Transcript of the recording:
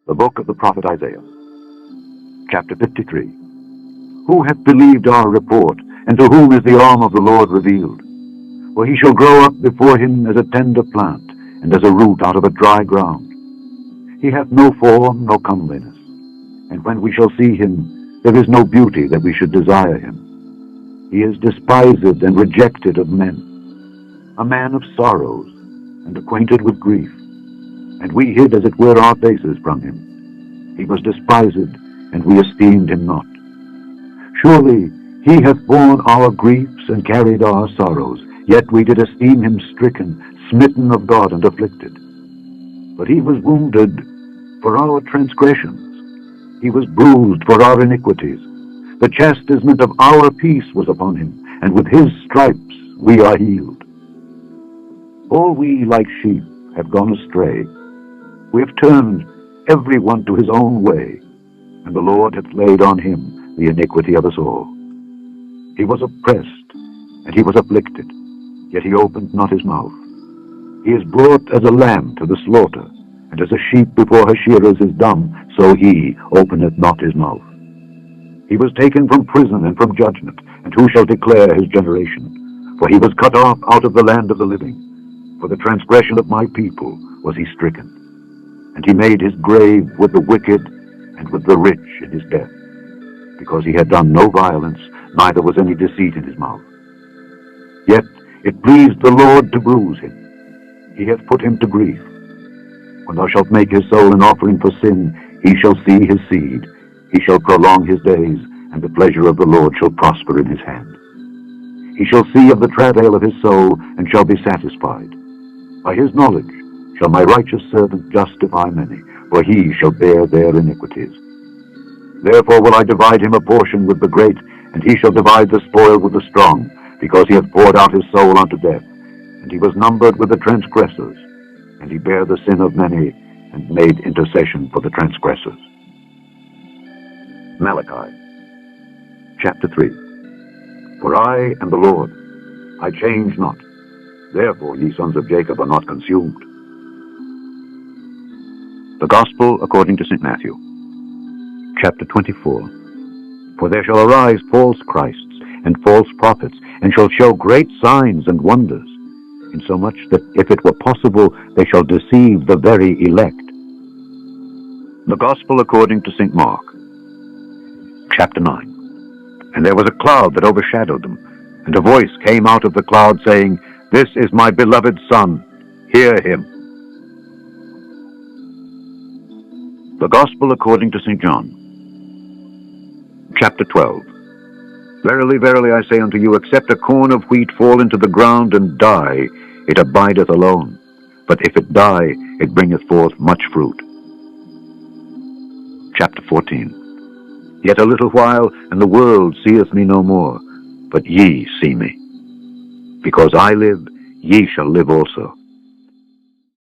The book of the prophet Isaiah, chapter 53. Who hath believed our report, and to whom is the arm of the Lord revealed? For he shall grow up before him as a tender plant, and as a root out of a dry ground. He hath no form nor comeliness, and when we shall see him, there is no beauty that we should desire him. He is despised and rejected of men, a man of sorrows, and acquainted with grief. And we hid as it were our faces from him. He was despised, and we esteemed him not. Surely he hath borne our griefs and carried our sorrows, yet we did esteem him stricken, smitten of God, and afflicted. But he was wounded for our transgressions, he was bruised for our iniquities. The chastisement of our peace was upon him, and with his stripes we are healed. All we like sheep have gone astray. We have turned every one to his own way, and the Lord hath laid on him the iniquity of us all. He was oppressed, and he was afflicted, yet he opened not his mouth. He is brought as a lamb to the slaughter, and as a sheep before her shearers is dumb, so he openeth not his mouth. He was taken from prison and from judgment, and who shall declare his generation? For he was cut off out of the land of the living. For the transgression of my people was he stricken. And he made his grave with the wicked and with the rich in his death, because he had done no violence, neither was any deceit in his mouth. Yet it pleased the Lord to bruise him. He hath put him to grief. When thou shalt make his soul an offering for sin, he shall see his seed. He shall prolong his days, and the pleasure of the Lord shall prosper in his hand. He shall see of the travail of his soul, and shall be satisfied. By his knowledge shall my righteous servant justify many, for he shall bear their iniquities. Therefore will I divide him a portion with the great, and he shall divide the spoil with the strong, because he hath poured out his soul unto death. And he was numbered with the transgressors, and he bare the sin of many, and made intercession for the transgressors. Malachi, chapter 3. For I am the Lord, I change not. Therefore ye sons of Jacob are not consumed. The Gospel according to St. Matthew, chapter 24. For there shall arise false Christs and false prophets, and shall show great signs and wonders, insomuch that if it were possible, they shall deceive the very elect. The Gospel according to St. Mark, chapter 9. And there was a cloud that overshadowed them, and a voice came out of the cloud, saying, This is my beloved Son, hear him. The Gospel according to St. John, chapter 12. Verily, verily, I say unto you, except a corn of wheat fall into the ground and die, it abideth alone. But if it die, it bringeth forth much fruit. Chapter 14. Yet a little while, and the world seeth me no more, but ye see me. Because I live, ye shall live also.